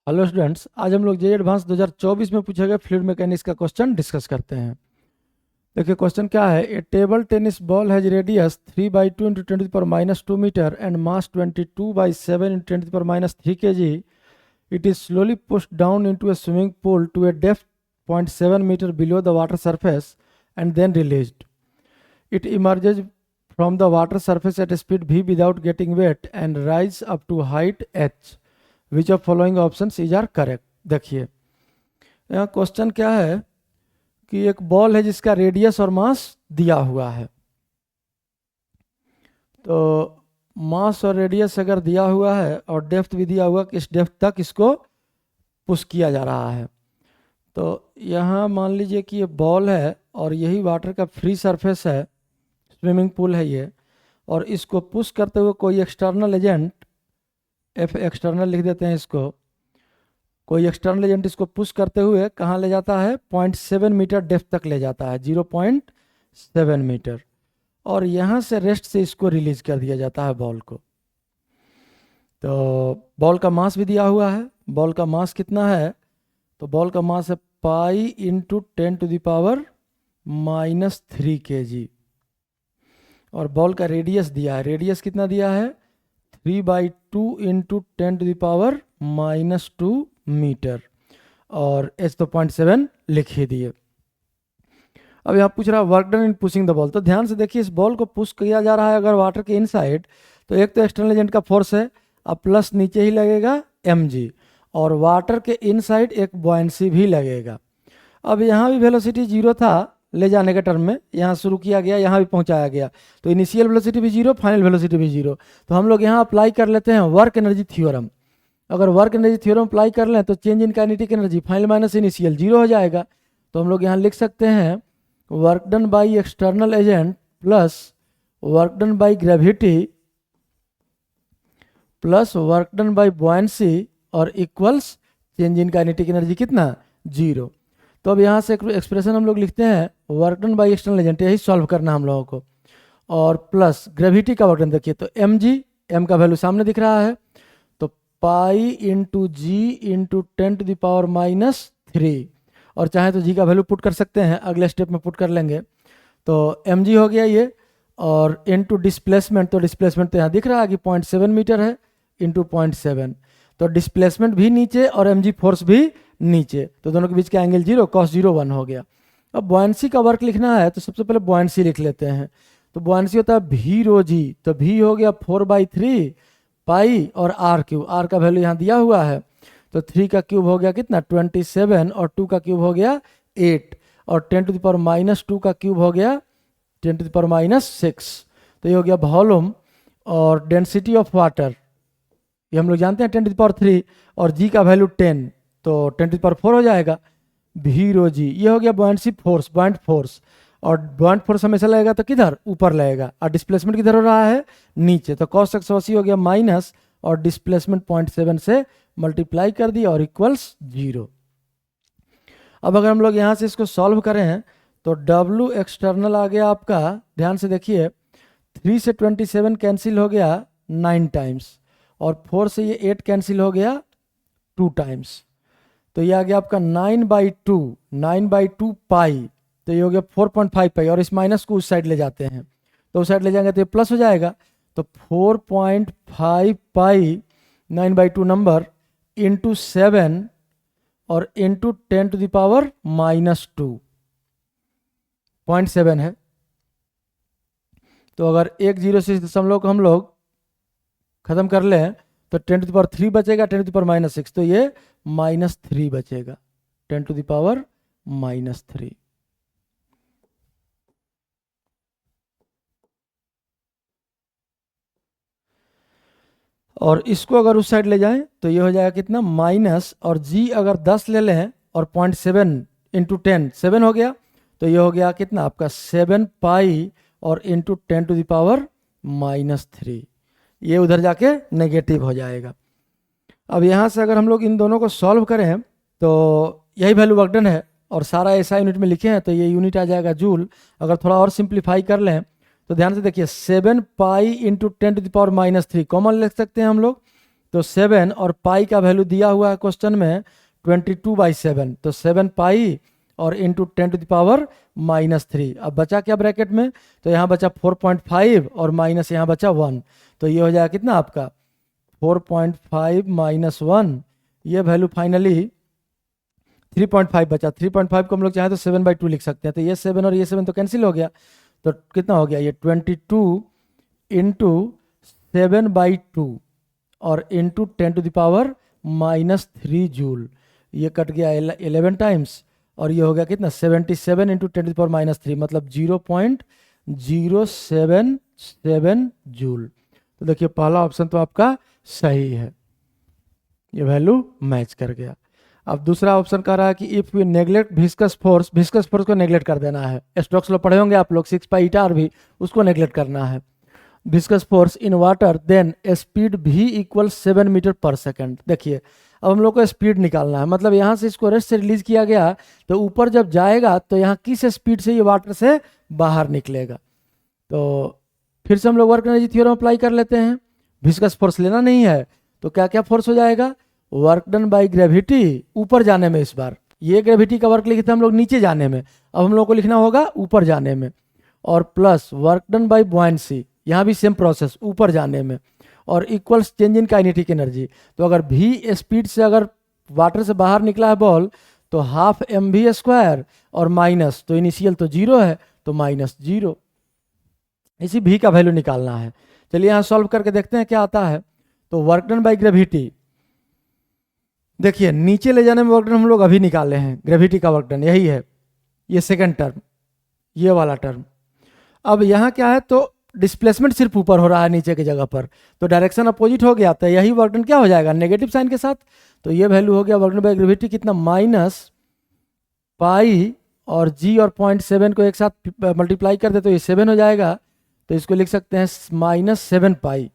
Hello students, आज हम लोग जेई एडवांस 2024 में पूछे गए फ्लूइड मैकेनिक्स का क्वेश्चन डिस्कस करते हैं। देखिए क्वेश्चन क्या है। A table tennis ball has radius 3/2 into 10⁻² metre and mass 22/7 into 10⁻³ kg. It is slowly pushed down into a swimming pool to a depth 0.7 metre below the water surface and then released. It emerges from the water surface at a speed v without getting wet and rise up to height h. Which of following options is are correct? देखिए यहाँ question क्या है कि एक ball है जिसका radius और मास दिया हुआ है। तो मास और रेडियस अगर दिया हुआ है और डेप्थ भी दिया हुआ कि इस डेप्थ तक इसको पुश किया जा रहा है। तो यहाँ मान लीजिए कि ये बॉल है और यही वाटर का फ्री सरफेस है, स्विमिंग पूल है ये, और इसको पुश करते हुए कोई एक्सटर्नल एजेंट, एफ एक्सटर्नल लिख देते हैं इसको, कोई एक्सटर्नल एजेंट इसको पुश करते हुए कहाँ ले जाता है, 0.7 मीटर डेप्थ तक ले जाता है, 0.7 मीटर, और यहाँ से रेस्ट से इसको रिलीज कर दिया जाता है बॉल को। तो बॉल का मास भी दिया हुआ है। बॉल का मास कितना है, तो बॉल का मास है पाई इंटू 10⁻³ kg, और बॉल का रेडियस दिया है। रेडियस कितना दिया है, 3/2 इंटू 10⁻² मीटर, और एच तो 0.7 लिख ही दिए। अब यहाँ पूछ रहा है work done in pushing the ball. तो ध्यान से देखिए, इस बॉल को पुश किया जा रहा है अगर वाटर के इनसाइड, तो एक तो एक्सटर्नल एजेंट का फोर्स है, अब प्लस नीचे ही लगेगा mg, और वाटर के इनसाइड एक बॉयंसी भी लगेगा। अब यहाँ भी वेलोसिटी 0 था ले जाने के टर्म में, यहाँ शुरू किया गया, यहाँ भी पहुँचाया गया, तो इनिशियल वेलोसिटी भी 0, फाइनल वेलोसिटी भी 0। तो हम लोग यहाँ अप्लाई कर लेते हैं वर्क एनर्जी थ्योरम। अगर वर्क एनर्जी थ्योरम अप्लाई कर लें तो change in kinetic energy final minus initial 0 हो जाएगा। तो हम लोग यहाँ लिख सकते हैं work done by external agent plus work done by gravity plus work done by buoyancy और equals change in kinetic energy कितना, 0। तो अब यहाँ से एक्सप्रेशन हम लोग लिखते हैं work done by external agent, यही सॉल्व करना हम लोगों को, और प्लस ग्रेविटी का वर्क डन। देखिए तो एम का वैल्यू सामने दिख रहा है, तो पाई इंटू जी इंटू 10⁻³ और चाहे तो जी का वैल्यू पुट कर सकते हैं, अगले स्टेप में पुट कर लेंगे। तो mg हो गया ये, और इंटू डिस्प्लेसमेंट, तो डिस्प्लेसमेंट तो यहाँ दिख रहा है कि 0.7 मीटर है, इंटू 0.7, तो डिस्प्लेसमेंट भी नीचे और mg फोर्स भी नीचे, तो दोनों के बीच का एंगल 0, cos 0 1 हो गया। अब बॉयंसी का वर्क लिखना है तो सबसे पहले बॉयंसी लिख लेते हैं। तो बॉयंसी होता है v रो जी, तो v हो गया 4/3 पाई और r क्यूब, r का वैल्यू यहाँ दिया हुआ है, तो 3 का क्यूब हो गया कितना 27, और 2 का क्यूब हो गया 8, और 10⁻² का क्यूब हो गया 10⁻⁶। तो ये हो गया वॉल्यूम, और डेंसिटी ऑफ वाटर ये हम लोग जानते हैं 10⁻3, और जी का वैल्यू 10, तो 10⁻4 हो जाएगा v रो जी। ये हो गया बॉयंसी फोर्स, बॉइंट फोर्स, और बॉइंट फोर्स हमेशा लगेगा तो किधर, ऊपर लगेगा, और डिस्प्लेसमेंट किधर हो रहा है, नीचे, तो cos 180 हो गया माइनस, और डिस्प्लेसमेंट 0.7 से मल्टीप्लाई कर दिया और इक्वल्स 0। अब अगर हम लोग यहाँ से इसको सॉल्व करें तो W एक्सटर्नल आ गया आपका, ध्यान से देखिए, 3 से 27 कैंसिल हो गया 9 टाइम्स, और 4 से ये 8 कैंसिल हो गया 2 टाइम्स, तो ये आ गया आपका 9/2 पाई, तो ये हो गया 4.5 पाई, और इस माइनस को उस साइड ले जाते हैं, तो उस साइड ले जाएंगे तो ये प्लस हो जाएगा, तो 4.5 पाई 9/2 नंबर इंटू 7 और इंटू 10⁻² 0.7 है। तो अगर एक जीरो से दशमलव को हम लोग खत्म कर लें तो 10⁻³ बचेगा, 10⁻⁻6, तो ये -3 बचेगा, 10⁻⁻3। और इसको अगर उस साइड ले जाएं तो ये हो जाएगा कितना माइनस, और जी अगर 10 ले लें और 0.7 इंटू 10 7 हो गया, तो ये हो गया कितना आपका 7 पाई और इंटू 10⁻⁻3, ये उधर जाके नेगेटिव हो जाएगा। अब यहाँ से अगर हम लोग इन दोनों को सॉल्व करें तो यही वैल्यू वर्क डन है, और सारा ऐसा यूनिट में लिखे हैं तो ये यूनिट आ जाएगा जूल। अगर थोड़ा और सिंप्लीफाई कर लें तो ध्यान से देखिए 7 पाई इंटू 10⁻³ कॉमन लिख सकते हैं हम लोग, तो 7 और पाई का वैल्यू दिया हुआ है क्वेश्चन में 22/7, तो 7 पाई और इंटू 10⁻³ अब बचा क्या ब्रैकेट में, तो यहाँ बचा 4.5 और माइनस यहाँ बचा 1, तो ये हो जाएगा कितना आपका 4.5 माइनस 1, ये वैल्यू फाइनली 3.5 बचा। 3.5 को हम लोग चाहे तो 7/2 लिख सकते हैं, तो ये 7 और ये 7 तो कैंसिल हो गया, तो कितना हो गया ये 22 इंटू 7/2 और इंटू 10⁻³ जूल, ये कट गया 11 टाइम्स और ये हो गया कितना 77 इंटू 10⁻³ मतलब 0.077 जूल। तो देखिए पहला ऑप्शन तो आपका सही है, ये वैल्यू मैच कर गया। अब दूसरा ऑप्शन कह रहा है कि if we neglect viscous force को नेग्लेक्ट कर देना है। स्टोक्स लॉ पढ़े होंगे आप लोग, 6π भी, उसको नेग्लेक्ट करना है। Viscous force in water then speed v equal 7 metre per second. देखिए अब हम लोग को स्पीड निकालना है, मतलब यहाँ से इसको रेस्ट से रिलीज किया गया तो ऊपर जब जाएगा तो यहाँ किस स्पीड से ये वाटर से बाहर निकलेगा। तो फिर से हम लोग वर्क एनर्जी थ्योरम अप्लाई कर लेते हैं। विस्कस फोर्स लेना नहीं है तो क्या क्या फोर्स हो जाएगा, वर्क डन बाई ग्रेविटी ऊपर जाने में, इस बार ये ग्रेविटी का वर्क लिखे थे हम लोग नीचे जाने में, अब हम लोग को लिखना होगा ऊपर जाने में, और प्लस वर्क डन बाई बुआयंसी, यहाँ भी सेम प्रोसेस ऊपर जाने में, और equals change in kinetic energy. तो अगर v स्पीड से अगर वाटर से बाहर निकला है बॉल तो हाफ mv² और माइनस, तो इनिशियल तो 0 है तो -0, इसी v का वैल्यू निकालना है। चलिए यहाँ सॉल्व करके देखते हैं क्या आता है। तो वर्क डन बाई ग्रेविटी, देखिए नीचे ले जाने में वर्क डन हम लोग अभी निकाले हैं, ग्रेविटी का वर्क डन यही है, ये सेकंड टर्म, ये वाला टर्म। अब यहाँ क्या है, तो डिस्प्लेसमेंट सिर्फ ऊपर हो रहा है नीचे की जगह पर, तो डायरेक्शन अपोजिट हो गया, तो यही वर्क डन क्या हो जाएगा नेगेटिव साइन के साथ, तो ये वैल्यू हो गया वर्क डन बाई ग्रेविटी कितना -π और g और 0.7 को एक साथ मल्टीप्लाई कर दे तो ये 7 हो जाएगा, तो इसको लिख सकते हैं -7π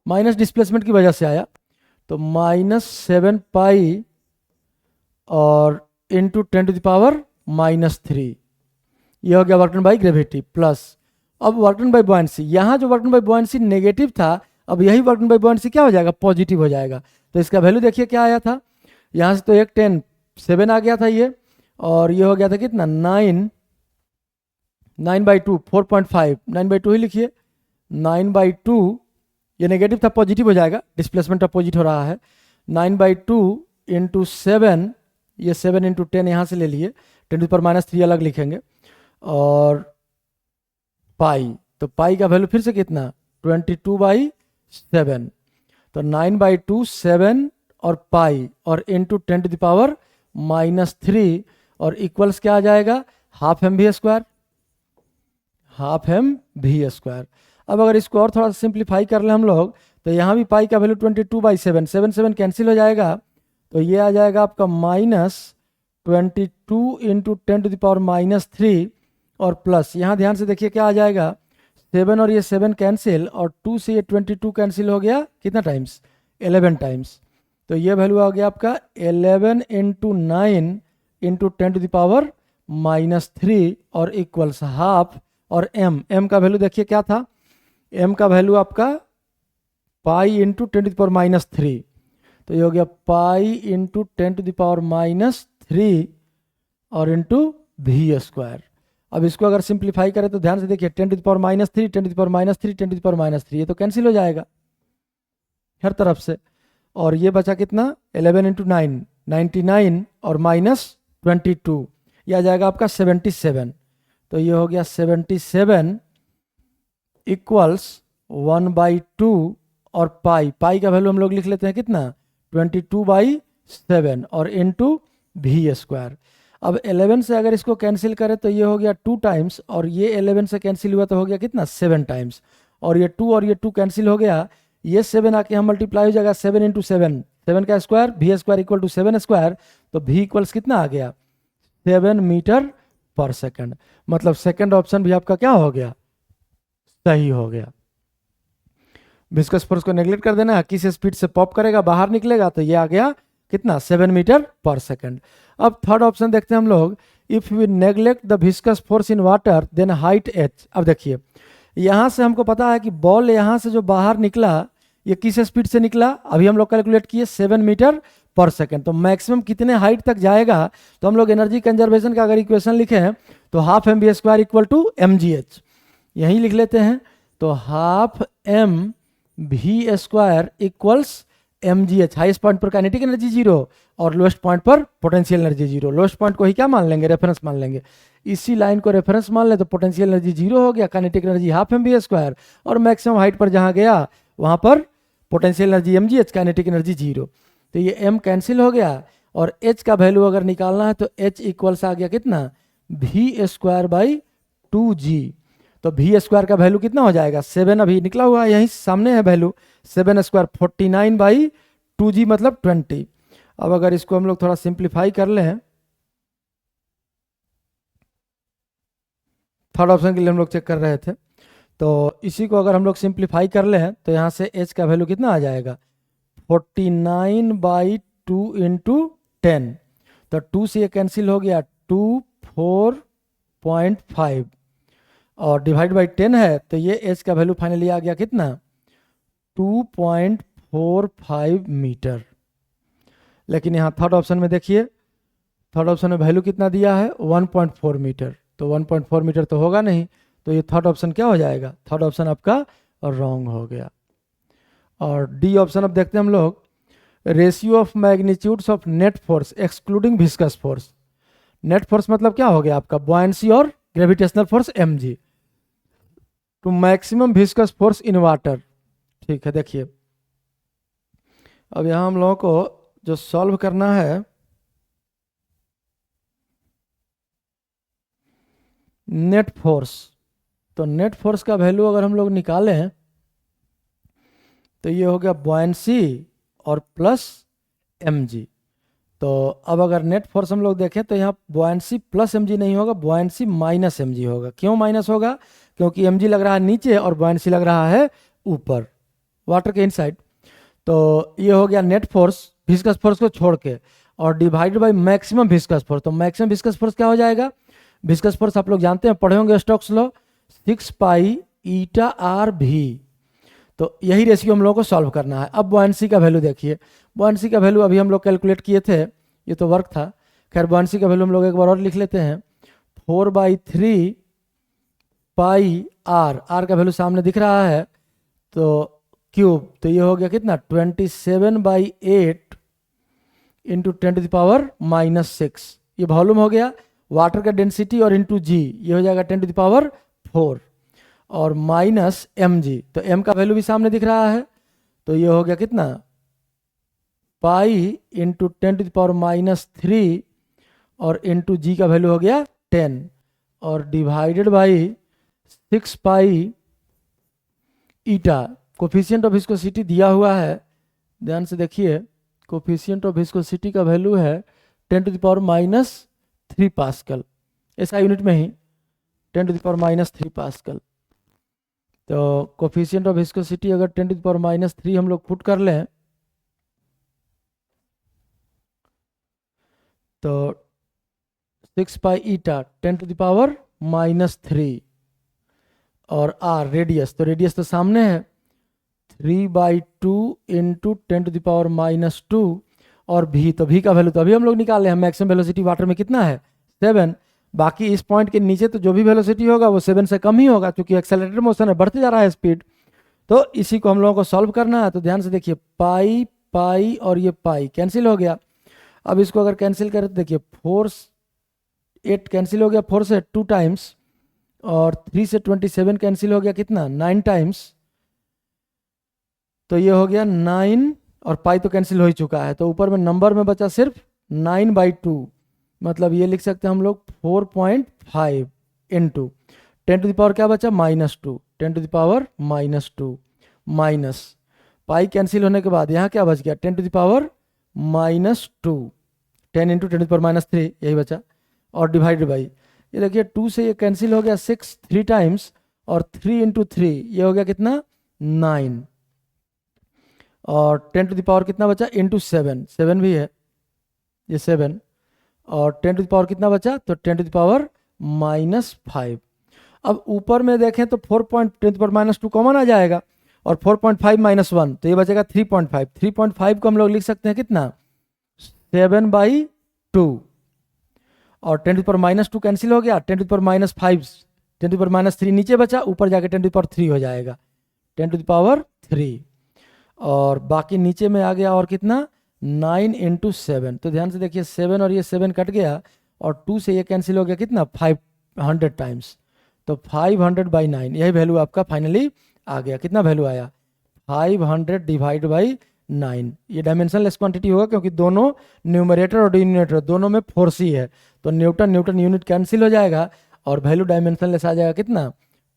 माइनस डिस्प्लेसमेंट की वजह से आया, तो -7π और इंटू 10⁻³ ये हो गया work done by gravity plus. अब वर्क डन बाई बुआयंसी, यहाँ जो वर्क डन बाई बुआयंसी नेगेटिव था, अब यही वर्क डन बाई बुआयंसी क्या हो जाएगा पॉजिटिव हो जाएगा, तो इसका वैल्यू देखिए क्या आया था, यहाँ से तो 7 आ गया था ये, और ये हो गया था कितना 9/2 4.5 9/2 ही लिखिए, 9/2 ये नेगेटिव था पॉजिटिव हो जाएगा, डिस्प्लेसमेंट अपोजिट हो रहा है, 9/2 इंटू 7, ये 7 इंटू 10 यहाँ से ले लिए, 10⁻³ अलग लिखेंगे, और पाई, तो पाई का वैल्यू फिर से कितना 22/7, तो 9/2 7 और पाई और इंटू 10⁻³ और इक्वल्स क्या आ जाएगा हाफ mv²। अब अगर इसको और थोड़ा सिंप्लीफाई कर ले हम लोग, तो यहाँ भी पाई का वैल्यू 22/7, 7 कैंसिल हो जाएगा, तो ये आ जाएगा आपका -22 इंटू 10⁻³ और प्लस, यहाँ ध्यान से देखिए क्या आ जाएगा 7 और ये 7 कैंसिल और 2 से ये 22 कैंसिल हो गया कितना टाइम्स 11 टाइम्स, तो ये वैल्यू आ गया आपका 11 इंटू 9 इंटू 10⁻³ और इक्वल्स हाफ, और m का वैल्यू देखिए क्या था, m का वैल्यू आपका पाई इंटू 10⁻³ तो ये हो गया पाई इंटू 10⁻³ और इंटू v²। अब इसको अगर सिंप्लीफाई करें तो ध्यान से देखिए 10⁻³ 10⁻³ 10⁻³ ये तो कैंसिल हो जाएगा हर तरफ से, और ये बचा कितना 11 इंटू 9 99 और -22 यह आ जाएगा आपका 77, तो ये हो गया 77 इक्वल्स 1/2 और पाई का वैल्यू हम लोग लिख लेते हैं कितना 22/7 और इंटू v²। अब 11 से अगर इसको कैंसिल करें तो ये हो गया 2 टाइम्स, और ये 11 से कैंसिल हुआ तो हो गया कितना 7 टाइम्स, और ये 2 कैंसिल हो गया, ये 7 आके हम मल्टीप्लाई हो जाएगा 7 इंटू 7 का स्क्वायर v² इक्वल टू 7², तो v इक्वल्स कितना आ गया 7 मीटर पर सेकंड, मतलब सेकंड ऑप्शन भी आपका क्या हो गया सही हो गया। विस्कस फोर्स को नेग्लेक्ट कर देना, किस स्पीड से पॉप करेगा बाहर निकलेगा, तो ये आ गया कितना 7 मीटर पर सेकंड। अब थर्ड ऑप्शन देखते हैं हम लोग, if we neglect the viscous force in water then height h। अब देखिए यहाँ से हमको पता है कि बॉल यहाँ से जो बाहर निकला ये किस स्पीड से निकला, अभी हम लोग कैलकुलेट किए 7 मीटर पर सेकेंड। तो मैक्सिमम कितने हाइट तक जाएगा, तो हम लोग एनर्जी कंजर्वेशन का अगर इक्वेशन लिखें तो half m v square equal to m g h, यहीं लिख लेते हैं। तो half m v square equals m g h, highest point पर काइनेटिक एनर्जी जीरो और लोएस्ट पॉइंट पर potential energy zero. Lowest point को ही क्या मान लेंगे, रेफरेंस मान लेंगे। इसी लाइन को रेफरेंस मान ले तो पोटेंशियल एनर्जी जीरो हो गया, kinetic energy half m v square, और मैक्सिमम हाइट पर जहां गया वहां पर potential energy m g h, kinetic energy zero. तो ये एम कैंसिल हो गया और एच का वैल्यू अगर निकालना है तो एच इक्वल्स आ गया कितना, भी स्क्वायर बाई 2g। तो भी स्क्वायर का वैल्यू कितना हो जाएगा, 7 अभी निकला हुआ है, यहीं सामने है वैल्यू, 7 स्क्वायर 49 बाई 2g मतलब 20। अब अगर इसको हम लोग थोड़ा सिंप्लीफाई कर लें, थर्ड ऑप्शन के लिए हम लोग चेक कर रहे थे, तो इसी को अगर हम लोग सिंप्लीफाई कर लें तो यहाँ से h का वैल्यू कितना आ जाएगा, 49 बाई 2 इंटू 10। तो 2 से ये कैंसिल हो गया, 2 4.5 और डिवाइड बाई 10 है, तो ये h का वैल्यू फाइनली आ गया कितना, 2.45 मीटर। लेकिन यहाँ थर्ड ऑप्शन में देखिए, थर्ड ऑप्शन में वैल्यू कितना दिया है, 1.4 मीटर। तो 1.4 मीटर तो होगा नहीं, तो ये थर्ड ऑप्शन क्या हो जाएगा, थर्ड ऑप्शन आपका रॉन्ग हो गया। और डी ऑप्शन अब देखते हैं हम लोग, ratio of magnitudes of net force excluding viscous force. Net force मतलब क्या हो गया आपका, बॉयंसी और gravitational force mg to maximum viscous force in water. ठीक है, देखिए अब यहां हम लोगों को जो सॉल्व करना है, नेट फोर्स, तो नेट फोर्स का वैल्यू अगर हम लोग निकालें तो ये हो गया बॉयंसी और प्लस mg। तो अब अगर नेट फोर्स हम लोग देखें तो यहाँ बॉयंसी प्लस mg नहीं होगा, बॉयंसी माइनस mg होगा। क्यों माइनस होगा, क्योंकि mg लग रहा है नीचे और बॉयंसी लग रहा है ऊपर, वाटर के इनसाइड। तो ये हो गया नेट फोर्स विस्कस फोर्स को छोड़ के, और divide by maximum viscous force. तो मैक्सिमम विस्कस फोर्स क्या हो जाएगा, विस्कस फोर्स आप लोग जानते हैं, पढ़े होंगे Stokes law, 6 pi eta r भी। तो यही रेशियो हम लोगों को सॉल्व करना है। अब बॉयंसी का वैल्यू देखिए, बॉयंसी का वैल्यू अभी हम लोग कैलकुलेट किए थे, ये तो वर्क था। खैर बॉयंसी का वैल्यू हम लोग एक बार और लिख लेते हैं, 4/3 पाई आर, आर का वैल्यू सामने दिख रहा है, तो क्यूब, तो ये हो गया कितना, 27/8 इंटू 10⁻⁻6। ये वॉल्यूम हो गया, वाटर का डेंसिटी और इंटू जी, ये हो जाएगा 10⁻4 और माइनस mg। तो m का वैल्यू भी सामने दिख रहा है, तो ये हो गया कितना, पाई इंटू 10⁻³ और इंटू जी का वैल्यू हो गया 10 और divided by 6 pi eta. Coefficient of viscosity दिया हुआ है, ध्यान से देखिए, कोफिशिएंट ऑफ विस्कोसिटी का वैल्यू है 10⁻³ पास्कल, ऐसा यूनिट में ही 10⁻³ पास्कल। तो कोफिशिएंट ऑफ विस्कोसिटी अगर 10⁻³ हम लोग पुट कर लें तो 6 पाई ईटा 10⁻³ और आर रेडियस, तो रेडियस तो सामने है, 3/2 इंटू 10⁻²। और भी, तो भी का वैल्यू तो अभी हम लोग निकाले हैं, मैक्सिमम वेलोसिटी वाटर में कितना है, 7। बाकी इस पॉइंट के नीचे तो जो भी वेलोसिटी होगा वो 7 से कम ही होगा, क्योंकि एक्सेलरेटेड मोशन है, बढ़ते जा रहा है स्पीड। तो इसी को हम लोगों को सॉल्व करना है। तो ध्यान से देखिए, पाई पाई और ये पाई कैंसिल हो गया। अब इसको अगर कैंसिल करें तो देखिए 8 कैंसिल हो गया 4 से 2 टाइम्स, और 3 से 27 कैंसिल हो गया कितना, 9 टाइम्स। तो ये हो गया 9 और पाई तो कैंसिल हो ही चुका है, तो ऊपर में नंबर में बचा सिर्फ 9/2, मतलब ये लिख सकते हैं हम लोग 4.5 इंटू 10⁻² क्या बचा, -2, 10⁻² माइनस पाई कैंसिल होने के बाद यहाँ क्या बच गया, 10⁻², 10 इंटू 10⁻³ यही बचा, और डिवाइडेड बाई, ये देखिए 2 से ये कैंसिल हो गया 6 3 टाइम्स, और 3 इंटू 3 ये हो गया कितना, 9, और 10⁻³ कितना बचा, इंटू 7, 7 भी है ये 7, और 10⁻³ कितना बचा, तो 10⁻⁻5। अब ऊपर में देखें तो 4.10⁻² कॉमन आ जाएगा और 4.5 - 1 तो ये बचेगा 3.5। 3.5 को हम लोग लिख सकते हैं कितना 7/2 और 10⁻² कैंसिल हो गया। 10⁻5 10⁻3 नीचे बचा, ऊपर जाके 10⁻3 हो जाएगा 10⁻3 और बाकी नीचे में आ गया और कितना 9 × 7। तो ध्यान से देखिए 7 और ये 7 कट गया और 2 से ये कैंसिल हो गया कितना 500 टाइम्स। तो 500/9 यही वैल्यू आपका फाइनली आ गया। कितना वैल्यू आया 500/9। ये डायमेंशनलेस क्वांटिटी होगा क्योंकि दोनों न्यूमरेटर और डिनोमिनेटर दोनों में फोर्स ही है, तो न्यूटन यूनिट कैंसिल हो जाएगा और वैल्यू डायमेंशनलेस आ जाएगा कितना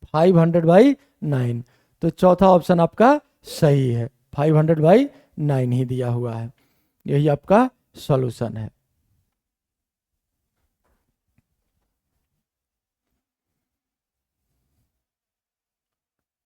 500/9। तो चौथा ऑप्शन आपका सही है, 500/9 ही दिया हुआ है। यही आपका सॉल्यूशन है।